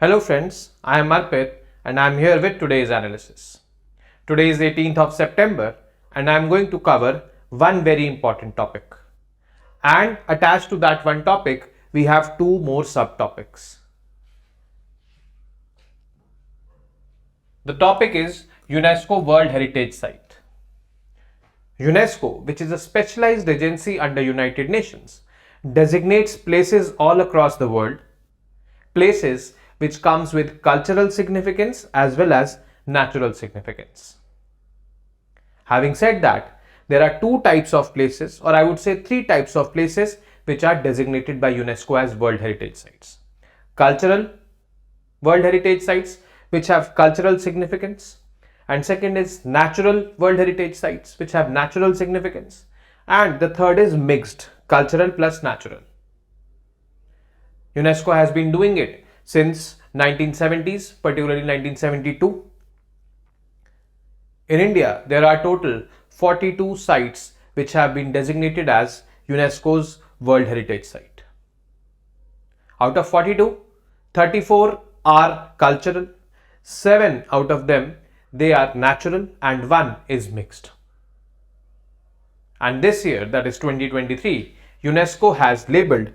Hello friends, I am Arpit and I am here with today's analysis. Today is 18th of September and I am going to cover one very important topic. And attached to that one topic, we have two more subtopics. The topic is UNESCO World Heritage Site. UNESCO, which is a specialized agency under United Nations, designates places all across the world, places which comes with cultural significance as well as natural significance. Having said that, there are two types of places, or I would say three types of places which are designated by UNESCO as World Heritage Sites. Cultural World Heritage Sites which have cultural significance, and second is natural World Heritage Sites which have natural significance, and the third is mixed, cultural plus natural. UNESCO has been doing it since 1970s, particularly 1972. In India, there are total 42 sites which have been designated as UNESCO's World Heritage Site. Out of 42, 34 are cultural, 7 out of them they are natural and 1 is mixed. And this year, that is 2023, UNESCO has labelled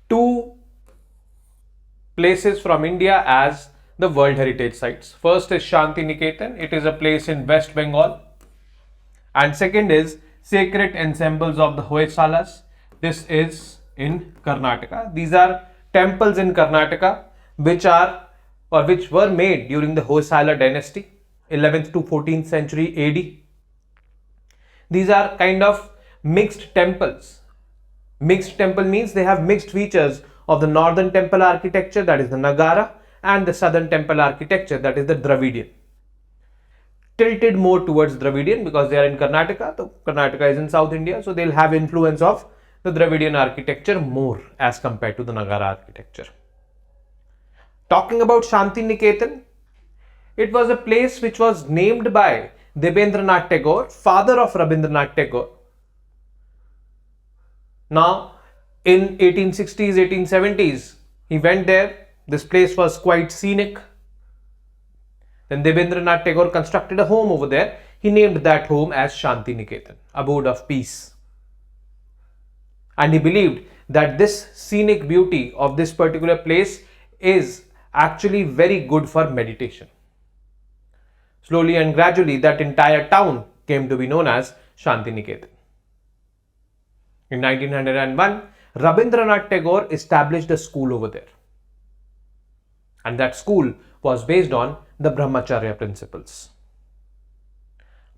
2 places from India as the World Heritage Sites. First is Shanti Niketan, it is a place in West Bengal. And second is Sacred Ensembles of the Hoysalas. This is in Karnataka. These are temples in Karnataka which were made during the Hoysala dynasty, 11th to 14th century AD. These are kind of mixed temples. Mixed temple means they have mixed features of the northern temple architecture, that is the Nagara, and the southern temple architecture, that is the Dravidian. Tilted more towards Dravidian because they are in Karnataka. So Karnataka is in South India, so they'll have influence of the Dravidian architecture more as compared to the Nagara architecture. Talking about Shanti Niketan, it was a place which was named by Debendranath Tagore, father of Rabindranath Tagore. Now, in 1860s, 1870s, he went there. This place was quite scenic. Then Debendranath Tagore constructed a home over there. He named that home as Shanti Niketan, abode of peace. And he believed that this scenic beauty of this particular place is actually very good for meditation. Slowly and gradually, that entire town came to be known as Shanti Niketan. In 1901, Rabindranath Tagore established a school over there. And that school was based on the Brahmacharya principles.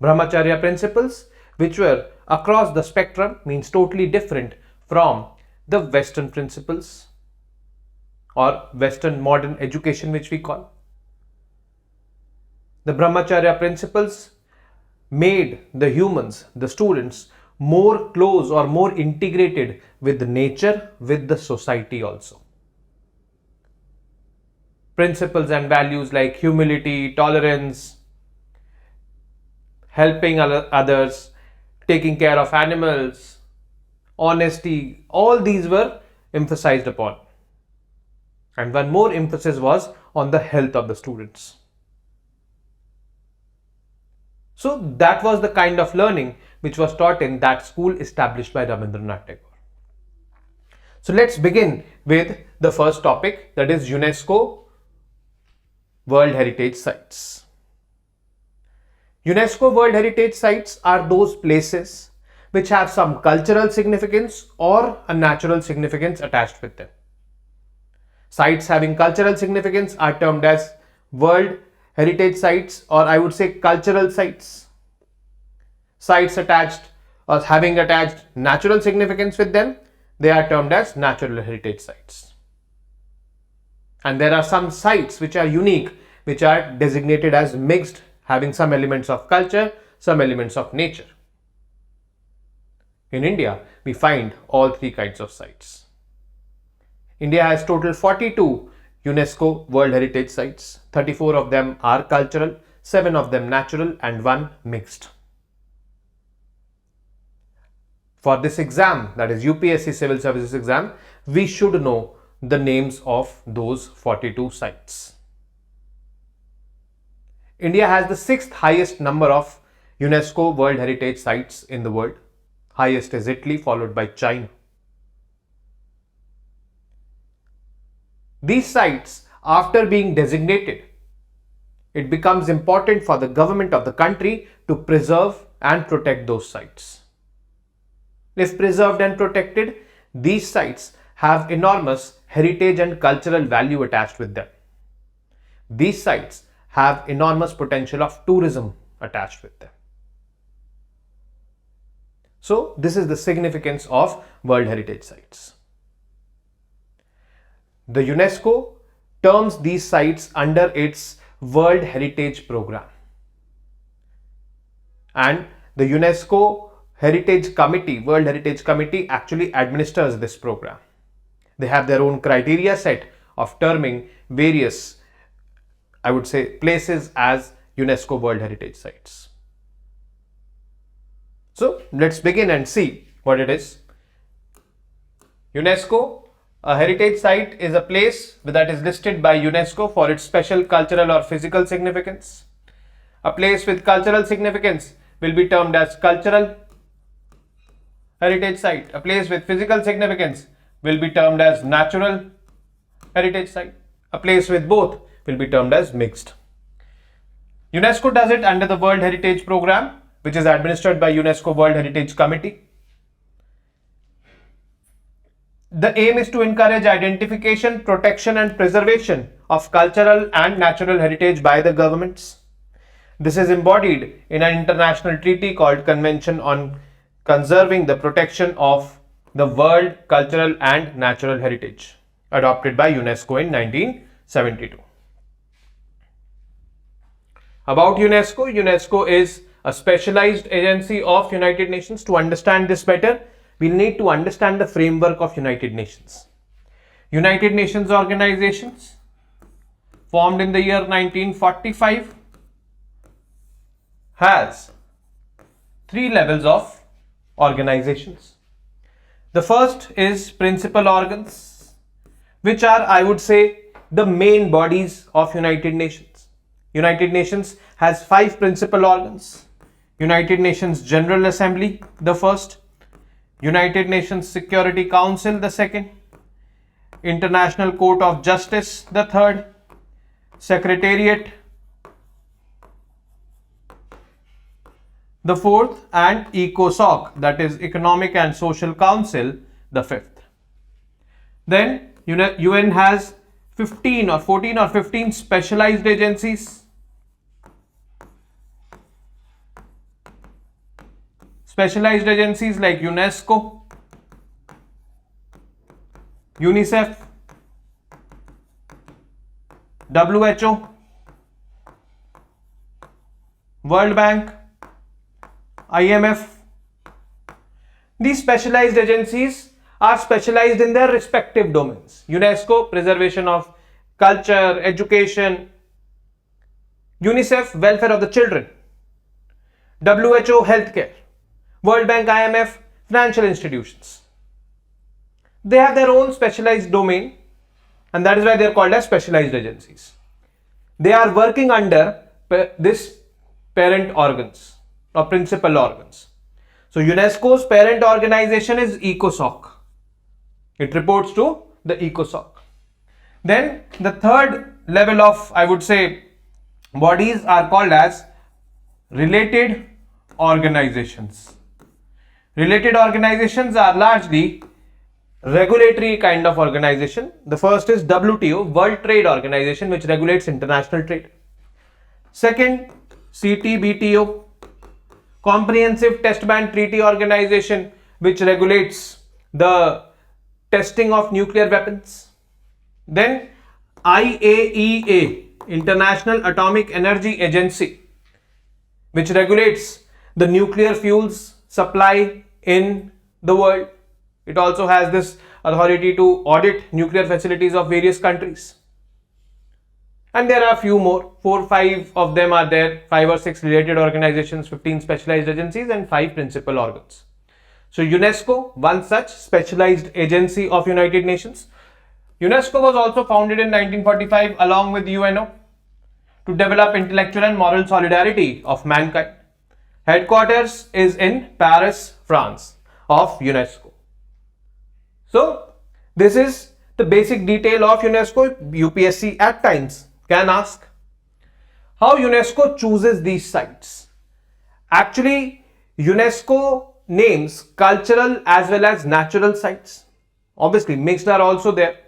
Brahmacharya principles, which were across the spectrum, means totally different from the Western principles or Western modern education, which we call. The Brahmacharya principles made the humans, the students, more close or more integrated with nature, with the society also. Principles and values like humility, tolerance, helping others, taking care of animals, honesty, all these were emphasized upon. And one more emphasis was on the health of the students. So that was the kind of learning which was taught in that school established by Rabindranath Tagore. So let's begin with the first topic, that is UNESCO World Heritage Sites. UNESCO World Heritage Sites are those places which have some cultural significance or a natural significance attached with them. Sites having cultural significance are termed as World Heritage Sites, or I would say cultural sites. Sites attached or having attached natural significance with them, they are termed as natural heritage sites. And there are some sites which are unique, which are designated as mixed, having some elements of culture, some elements of nature. In India, we find all three kinds of sites. India has total 42 UNESCO World Heritage Sites. 34 of them are cultural, 7 of them natural, and 1 mixed. For this exam, that is UPSC Civil Services exam, we should know the names of those 42 sites. India has the sixth highest number of UNESCO World Heritage Sites in the world. Highest is Italy, followed by China. These sites, after being designated, it becomes important for the government of the country to preserve and protect those sites. If preserved and protected, these sites have enormous heritage and cultural value attached with them. These sites have enormous potential of tourism attached with them. So, this is the significance of World Heritage Sites. The UNESCO terms these sites under its World Heritage Program. And the UNESCO Heritage Committee, World Heritage Committee, actually administers this program. They have their own criteria set of terming various, I would say, places as UNESCO World Heritage Sites. So let's begin and see what it is. UNESCO, a heritage site is a place that is listed by UNESCO for its special cultural or physical significance. A place with cultural significance will be termed as cultural heritage site. A place with physical significance will be termed as natural heritage site. A place with both will be termed as mixed. UNESCO does it under the World Heritage Program, which is administered by UNESCO World Heritage Committee. The aim is to encourage identification, protection and preservation of cultural and natural heritage by the governments. This is embodied in an international treaty called Convention on Conserving the Protection of the World Cultural and Natural Heritage, adopted by UNESCO in 1972. About UNESCO, UNESCO is a specialized agency of United Nations. To understand this better, we need to understand the framework of United Nations. United Nations organizations formed in the year 1945 has three levels of organizations. The first is principal organs, which are, I would say, the main bodies of United Nations. United Nations has 5 principal organs. United Nations General Assembly, the first. United Nations Security Council, the second. International Court of Justice, the third. Secretariat, the fourth, and ECOSOC, that is Economic and Social Council, the fifth. Then UN has 15 or 14 or 15 specialized agencies. Specialized agencies like UNESCO, UNICEF, WHO, World Bank, IMF. These specialized agencies are specialized in their respective domains. UNESCO, preservation of culture, education. UNICEF, welfare of the children. WHO, healthcare. World Bank, IMF, financial institutions. They have their own specialized domain, and that is why they are called as specialized agencies. They are working under this parent organs or principal organs. So UNESCO's parent organization is ECOSOC. It reports to the ECOSOC. Then the third level of, I would say, bodies are called as related organizations. Related organizations are largely regulatory kind of organization. The first is WTO, World Trade Organization, which regulates international trade. Second, CTBTO, Comprehensive Test Ban Treaty Organization, which regulates the testing of nuclear weapons. Then IAEA, International Atomic Energy Agency, which regulates the nuclear fuels supply in the world. It also has this authority to audit nuclear facilities of various countries. And there are a few more, 4, 5 of them are there, 5 or 6 related organizations, 15 specialized agencies and 5 principal organs. So UNESCO, one such specialized agency of United Nations. UNESCO was also founded in 1945 along with UNO to develop intellectual and moral solidarity of mankind. Headquarters is in Paris, France of UNESCO. So this is the basic detail of UNESCO. UPSC at times can ask how UNESCO chooses these sites. Actually, UNESCO names cultural as well as natural sites. Obviously, mixed are also there.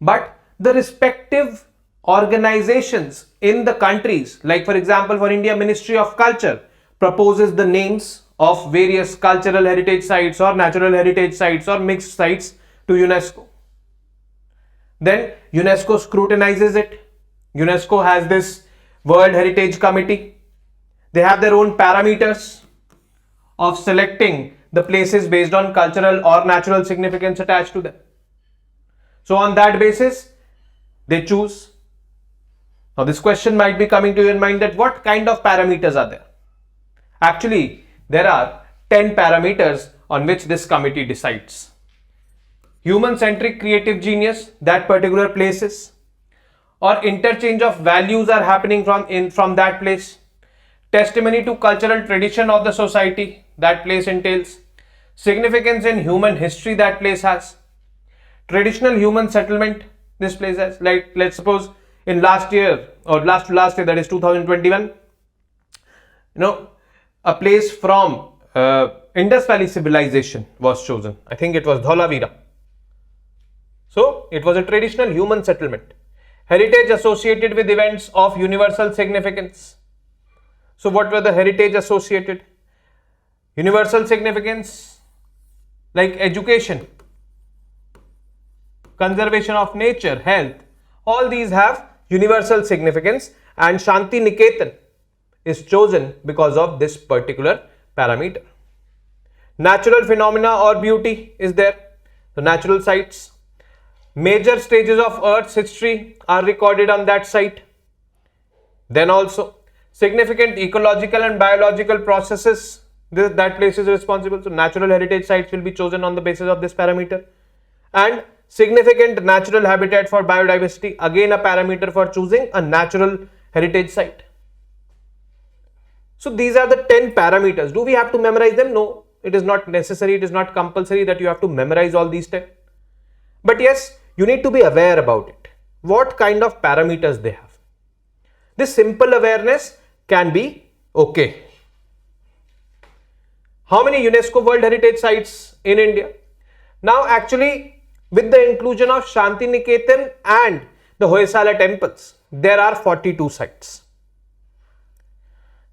But the respective organizations in the countries, like for example, for India, Ministry of Culture proposes the names of various cultural heritage sites or natural heritage sites or mixed sites to UNESCO. Then UNESCO scrutinizes it. UNESCO has this World Heritage Committee. They have their own parameters of selecting the places based on cultural or natural significance attached to them. So on that basis, they choose. Now this question might be coming to your mind that what kind of parameters are there? Actually, there are 10 parameters on which this committee decides. Human-centric creative genius, that particular places, or interchange of values are happening from that place. Testimony to cultural tradition of the society that place entails. Significance in human history that place has. Traditional human settlement this place has. Like let's suppose in last year or last to last year, that is 2021, a place from Indus Valley civilization was chosen. I think it was Dholavira. So it was a traditional human settlement. Heritage associated with events of universal significance. So what were the heritage associated? Universal significance like education, conservation of nature, health. All these have universal significance, and Shanti Niketan is chosen because of this particular parameter. Natural phenomena or beauty is there. The natural sites. Major stages of Earth's history are recorded on that site. Then also significant ecological and biological processes that place is responsible. So natural heritage sites will be chosen on the basis of this parameter. And significant natural habitat for biodiversity, again a parameter for choosing a natural heritage site. So these are the 10 parameters. Do we have to memorize them? No, it is not necessary. It is not compulsory that you have to memorize all these 10. But yes, you need to be aware about it. What kind of parameters they have. This simple awareness can be okay. How many UNESCO World Heritage Sites in India? Now actually, with the inclusion of Shanti Niketan and the Hoysala temples, there are 42 sites.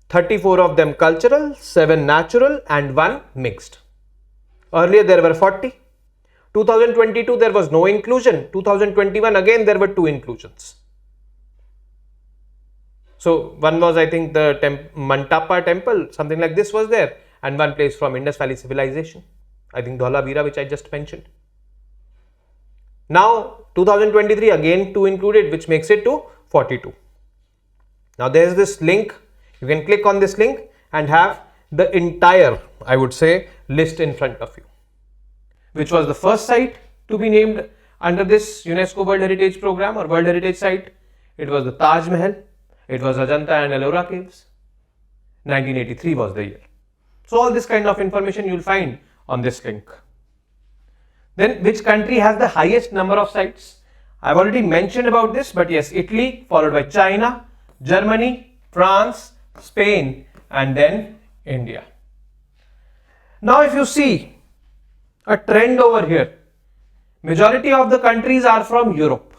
34 of them cultural, 7 natural and 1 mixed. Earlier there were 40. 2022 there was no inclusion. 2021 again there were 2 inclusions. So one was, I think, the Mantapa temple, something like this was there, and one place from Indus Valley civilization, I think Dholavira, which I just mentioned. Now 2023 again 2 included, which makes it to 42. Now there is this link. You can click on this link and have the entire, I would say, list in front of you. Which was the first site to be named under this UNESCO World Heritage Program or World Heritage Site? It was the Taj Mahal. It was Ajanta and Ellora Caves. 1983 was the year. So all this kind of information you will find on this link. Then which country has the highest number of sites? I have already mentioned about this, but yes, Italy, followed by China, Germany, France, Spain, and then India. Now if you see a trend over here, majority of the countries are from Europe.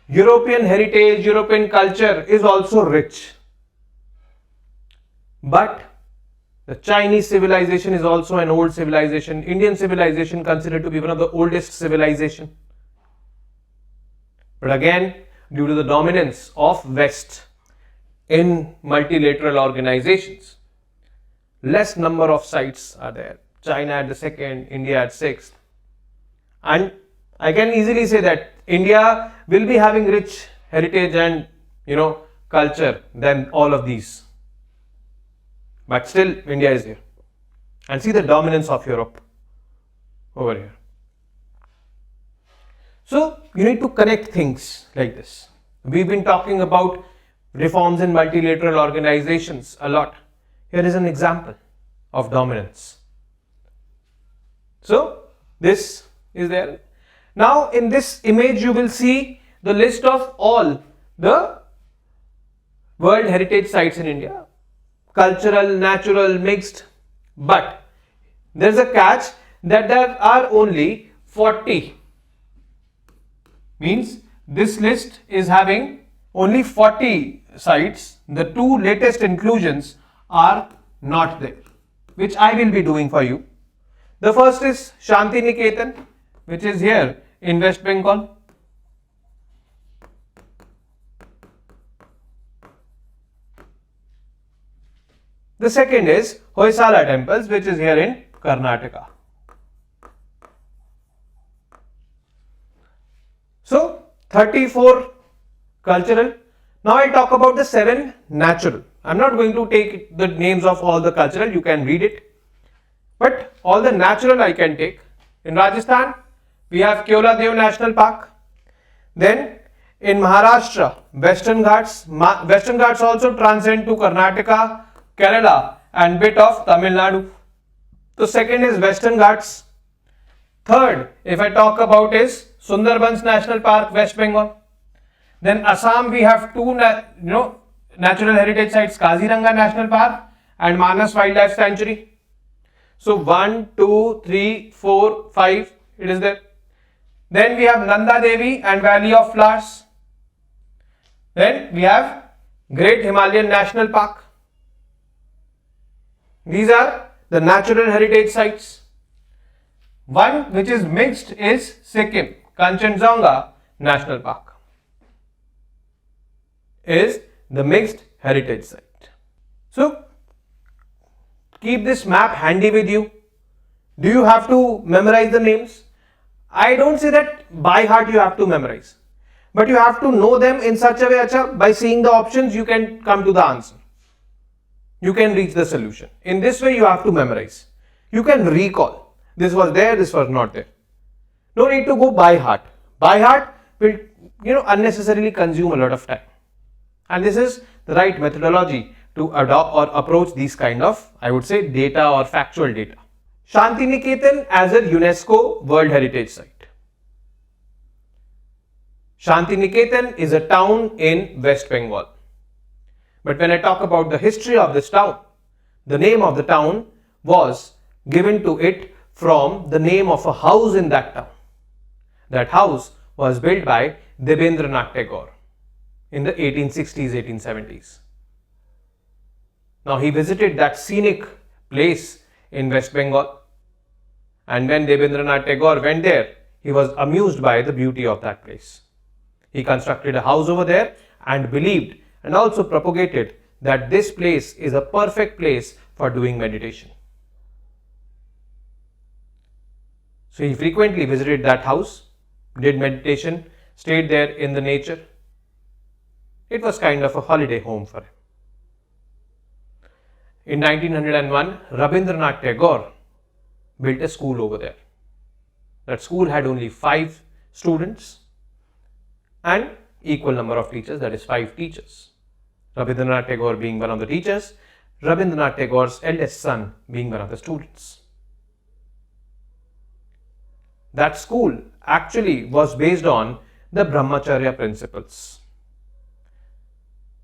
European heritage, European culture is also rich. But the Chinese civilization is also an old civilization. Indian civilization considered to be one of the oldest civilization. But again, due to the dominance of West in multilateral organizations, less number of sites are there. China at the 2nd, India at 6th. And I can easily say that India will be having rich heritage and culture than all of these. But still India is here. And see the dominance of Europe over here. So you need to connect things like this. We've been talking about reforms in multilateral organizations a lot. Here is an example of dominance. So this is there. Now in this image you will see the list of all the World Heritage Sites in India. Cultural, natural, mixed. But there's a catch that there are only 40. Means this list is having only 40 sites. The two latest inclusions are not there, which I will be doing for you. The first is Shanti Niketan, which is here in West Bengal. The second is Hoysala temples, which is here in Karnataka. So 34 cultural. Now I'll talk about the 7 natural. I'm not going to take the names of all the cultural, you can read it. But all the natural I can take. In Rajasthan, we have Keoladev National Park. Then in Maharashtra, Western Ghats. Western Ghats also transcend to Karnataka, Kerala and bit of Tamil Nadu. The second is Western Ghats. Third, if I talk about is Sundarbans National Park, West Bengal. Then Assam, we have two natural heritage sites, Kaziranga National Park and Manas Wildlife Sanctuary. So 1, 2, 3, 4, 5, it is there. Then we have Nanda Devi and Valley of Flowers. Then we have Great Himalayan National Park. These are the natural heritage sites. One which is mixed is Sikkim, Kanchenjunga National Park is the mixed heritage site. So keep this map handy with you. Do you have to memorize the names? I don't say that by heart you have to memorize, but you have to know them in such a way, by seeing the options you can come to the answer. You can reach the solution. In this way you have to memorize. You can recall. This was there, this was not there. No need to go by heart. By heart will unnecessarily consume a lot of time. And this is the right methodology to adopt or approach these kind of, I would say, data or factual data. Shanti Niketan as a UNESCO World Heritage Site. Shanti Niketan is a town in West Bengal. But when I talk about the history of this town, the name of the town was given to it from the name of a house in that town. That house was built by Debendranath Tagore in the 1860s, 1870s. Now he visited that scenic place in West Bengal, and when Debendranath Tagore went there, he was amused by the beauty of that place. He constructed a house over there and believed and also propagated that this place is a perfect place for doing meditation. So he frequently visited that house, did meditation, stayed there in the nature. It was kind of a holiday home for him. In 1901, Rabindranath Tagore built a school over there. That school had only 5 students and equal number of teachers, that is 5 teachers. Rabindranath Tagore being one of the teachers, Rabindranath Tagore's eldest son being one of the students. That school actually was based on the Brahmacharya principles.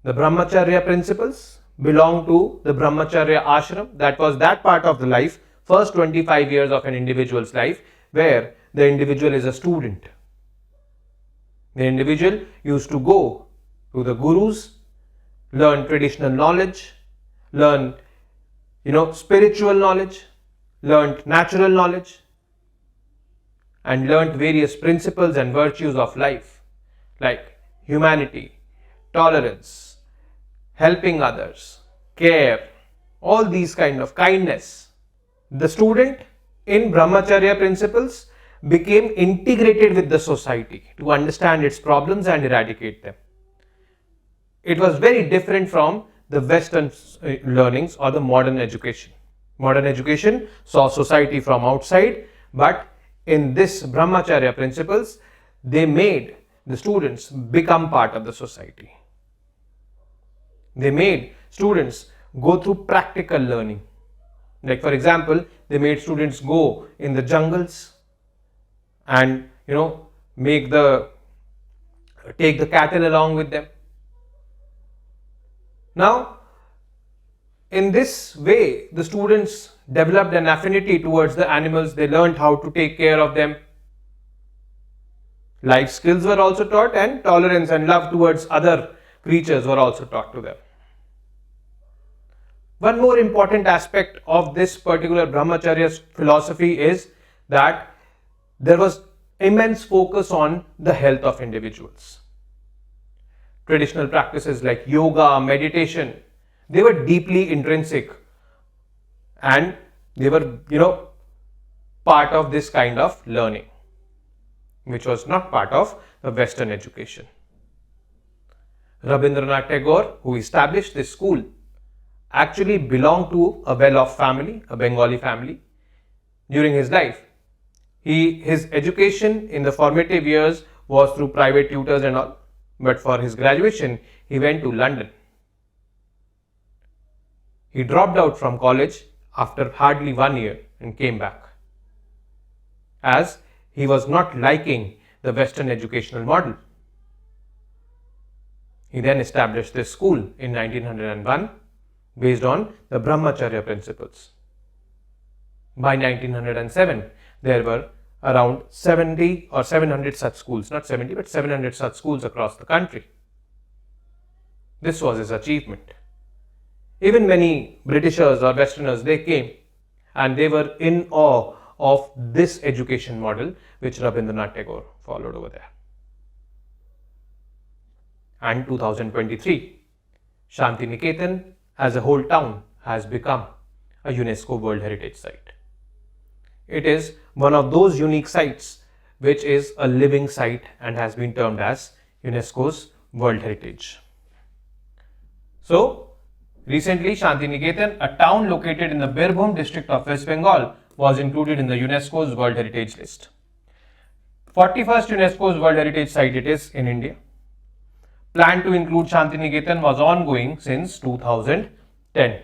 The Brahmacharya principles belong to the Brahmacharya ashram. That was that part of the life, first 25 years of an individual's life, where the individual is a student. The individual used to go to the gurus, learn traditional knowledge, learn spiritual knowledge, learned natural knowledge, and learnt various principles and virtues of life like humanity, tolerance, helping others, care, all these kind of kindness. The student in Brahmacharya principles became integrated with the society to understand its problems and eradicate them. It was very different from the Western learnings or the modern education. Modern education saw society from outside, but in this Brahmacharya principles, they made the students become part of the society. They made students go through practical learning. Like for example, they made students go in the jungles and take the cattle along with them. Now, in this way, the students developed an affinity towards the animals. They learned how to take care of them. Life skills were also taught, and tolerance and love towards other creatures were also taught to them. One more important aspect of this particular Brahmacharya philosophy is that there was immense focus on the health of individuals. Traditional practices like yoga, meditation, they were deeply intrinsic, and they were, part of this kind of learning, which was not part of the Western education. Rabindranath Tagore, who established this school, actually belonged to a well-off family, a Bengali family. During his life, his education in the formative years was through private tutors and all, but for his graduation, he went to London. He dropped out from college after hardly 1 year and came back, as he was not liking the Western educational model. He then established this school in 1901 based on the Brahmacharya principles. By 1907, there were around 70 or 700 such schools, not 70 but 700 such schools across the country. This was his achievement. Even many Britishers or Westerners, they came and they were in awe of this education model which Rabindranath Tagore followed over there. And 2023, Shantiniketan as a whole town has become a UNESCO World Heritage Site. It is one of those unique sites which is a living site and has been termed as UNESCO's World Heritage. So, recently Shantiniketan, a town located in the Birbhum district of West Bengal, was included in the UNESCO's World Heritage list. 41st UNESCO's World Heritage Site it is in India. Plan to include Shantiniketan was ongoing since 2010.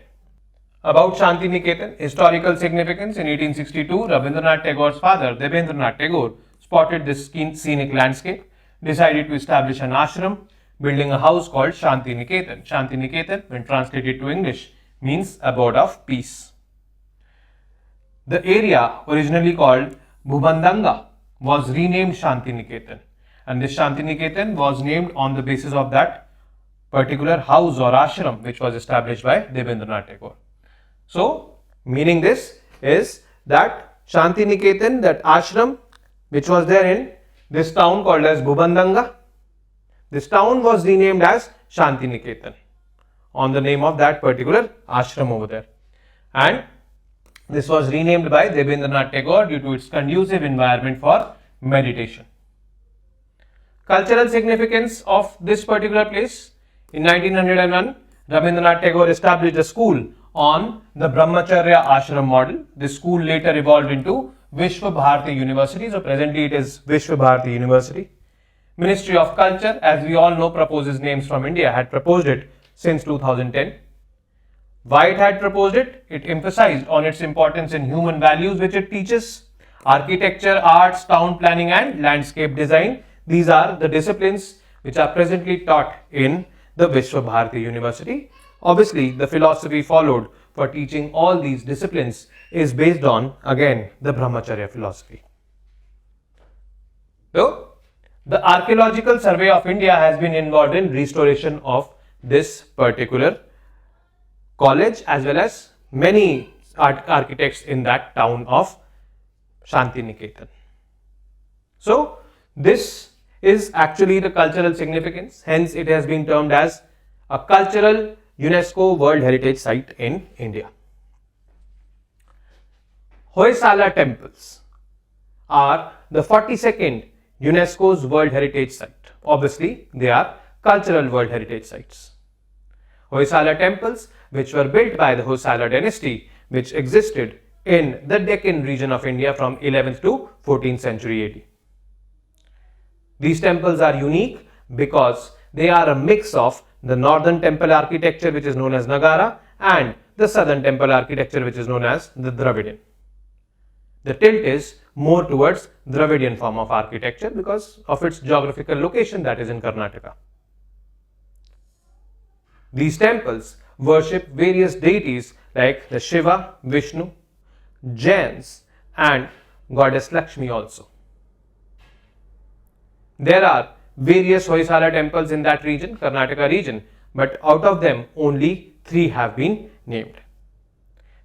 About Shantiniketan, historical significance: in 1862, Rabindranath Tagore's father, Debendranath Tagore, spotted this scenic landscape, decided to establish an ashram, building a house called Shantiniketan. Shantiniketan, when translated to English, means abode of peace. The area, originally called Bhubandanga, was renamed Shantiniketan, and this Shantiniketan was named on the basis of that particular house or ashram which was established by Debendranath Tagore. So, meaning this is that Shantiniketan, that ashram which was there in this town called as Bhubandanga, this town was renamed as Shantiniketan on the name of that particular ashram over there. And this was renamed by Debendranath Tagore due to its conducive environment for meditation. Cultural significance of this particular place: in 1901, Rabindranath Tagore established a school on the Brahmacharya ashram model. This school later evolved into Vishwa Bharati University. So presently it is Vishwa Bharati University. Ministry of Culture, as we all know, proposes names from India, had proposed it since 2010. Why it had proposed it? It emphasized on its importance in human values which it teaches. Architecture, arts, town planning and landscape design. These are the disciplines which are presently taught in the Vishwa Bharati University. Obviously, the philosophy followed for teaching all these disciplines is based on, again, the Brahmacharya philosophy. So, the Archaeological Survey of India has been involved in restoration of this particular college as well as many architects in that town of Shantiniketan. So, this is actually the cultural significance, hence it has been termed as a cultural UNESCO World Heritage Site in India. Hoysala temples are the 42nd UNESCO's World Heritage Site. Obviously, they are cultural World Heritage Sites. Hoysala temples, which were built by the Hoysala dynasty, which existed in the Deccan region of India from 11th to 14th century AD. These temples are unique because they are a mix of the northern temple architecture, which is known as Nagara, and the southern temple architecture, which is known as the Dravidian. The tilt is more towards Dravidian form of architecture because of its geographical location, that is in Karnataka. These temples worship various deities like the Shiva, Vishnu, Jains, and goddess Lakshmi also. There are various Hoysala temples in that region, Karnataka region, but out of them only 3 have been named.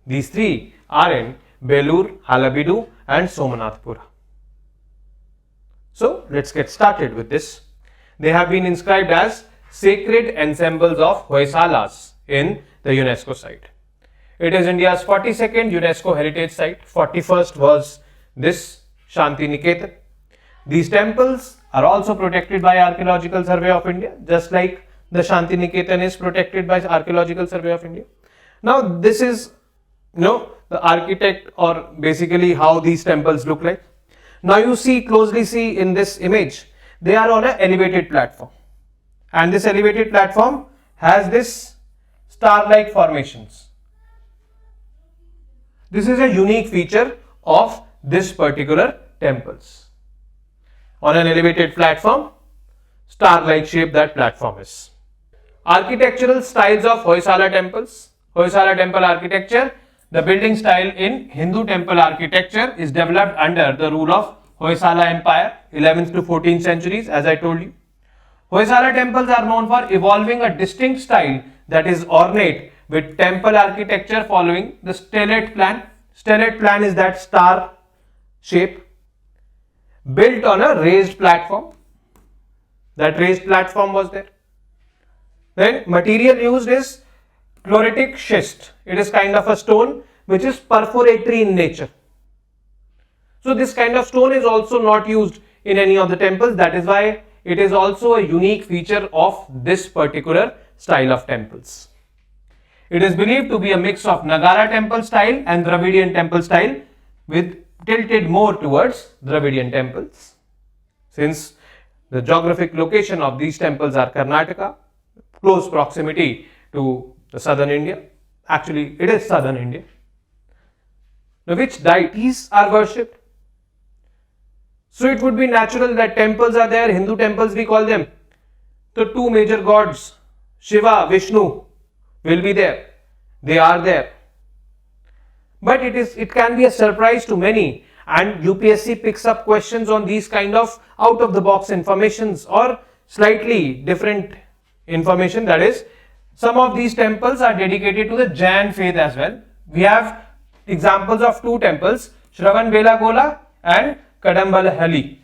These 3 are in Belur, Halabidu and Somanathpura. So let's get started with this. They have been inscribed as sacred ensembles of Hoysalas in the UNESCO site. It is India's 42nd UNESCO heritage site. 41st was this Shanti Niketan. These temples are also protected by Archaeological Survey of India, just like the Shanti Niketan is protected by Archaeological Survey of India. Now this is the architect, or basically how these temples look like. Now you closely see in this image, they are on an elevated platform, and this elevated platform has this star-like formations. This is a unique feature of this particular temples. On an elevated platform, star-like shape that platform is. Architectural styles of Hoysala temples. Hoysala temple architecture. The building style in Hindu temple architecture is developed under the rule of Hoysala Empire, 11th to 14th centuries, as I told you. Hoysala temples are known for evolving a distinct style that is ornate with temple architecture following the stellate plan. Stellate plan is that star shape built on a raised platform. That raised platform was there. Then material used is chloritic schist. It is kind of a stone which is perforatory in nature. So this kind of stone is also not used in any of the temples. That is why it is also a unique feature of this particular style of temples. It is believed to be a mix of Nagara temple style and Dravidian temple style, with tilted more towards Dravidian temples. Since the geographic location of these temples are Karnataka, close proximity to the southern India. Actually, it is southern India. Now, which deities are worshipped? So it would be natural that temples are there. Hindu temples, we call them. The 2 major gods, Shiva, Vishnu, will be there. They are there. But it can be a surprise to many, and UPSC picks up questions on these kind of out of the box informations or slightly different information. That is, some of these temples are dedicated to the Jain faith as well. We have examples of 2 temples, Shravan Belagola and Kadambalahalli.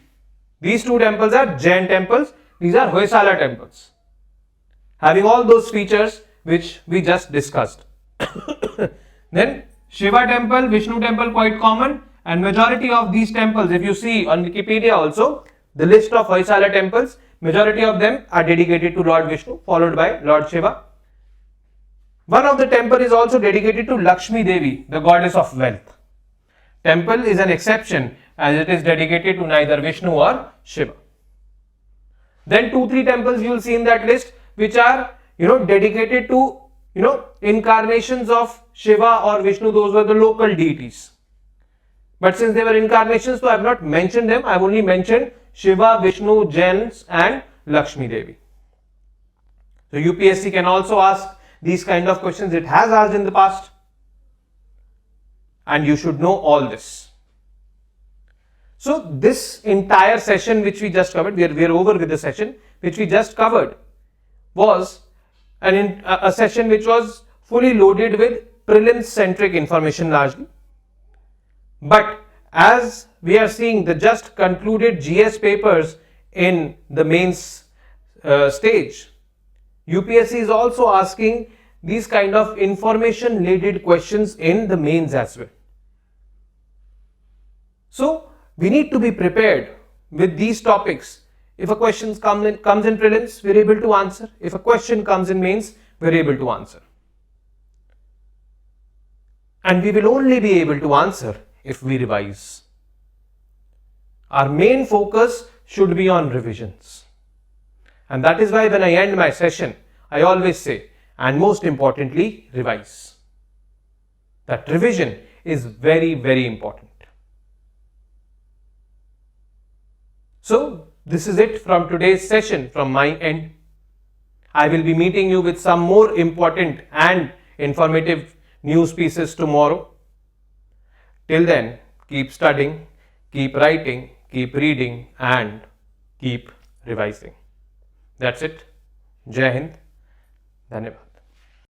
These 2 temples are Jain temples. These are Hoysala temples, having all those features which we just discussed. Then Shiva temple, Vishnu temple, quite common, and majority of these temples, if you see on Wikipedia also, the list of Hoysala temples, majority of them are dedicated to Lord Vishnu, followed by Lord Shiva. One of the temple is also dedicated to Lakshmi Devi, the goddess of wealth. Temple is an exception as it is dedicated to neither Vishnu or Shiva. Then 2-3 temples you will see in that list which are dedicated to incarnations of Shiva or Vishnu. Those were the local deities. But since they were incarnations, so I have not mentioned them. I have only mentioned Shiva, Vishnu, Jains and Lakshmi Devi. So UPSC can also ask these kind of questions. It has asked in the past. And you should know all this. So this entire session which we just covered, we are over with the session which we just covered, was a session which was fully loaded with prelims centric information largely. But as we are seeing the just concluded GS papers in the mains stage, UPSC is also asking these kind of information laden questions in the mains as well. So we need to be prepared with these topics. If a question comes in prelims, we are able to answer. If a question comes in mains, we are able to answer. And we will only be able to answer if we revise. Our main focus should be on revisions. And that is why when I end my session, I always say, and most importantly, revise. That revision is very, very important. So, this is it from today's session from my end. I will be meeting you with some more important and informative news pieces tomorrow. Till then, keep studying, keep writing, keep reading, and keep revising. That's it. Jai Hind. Dhanyavad.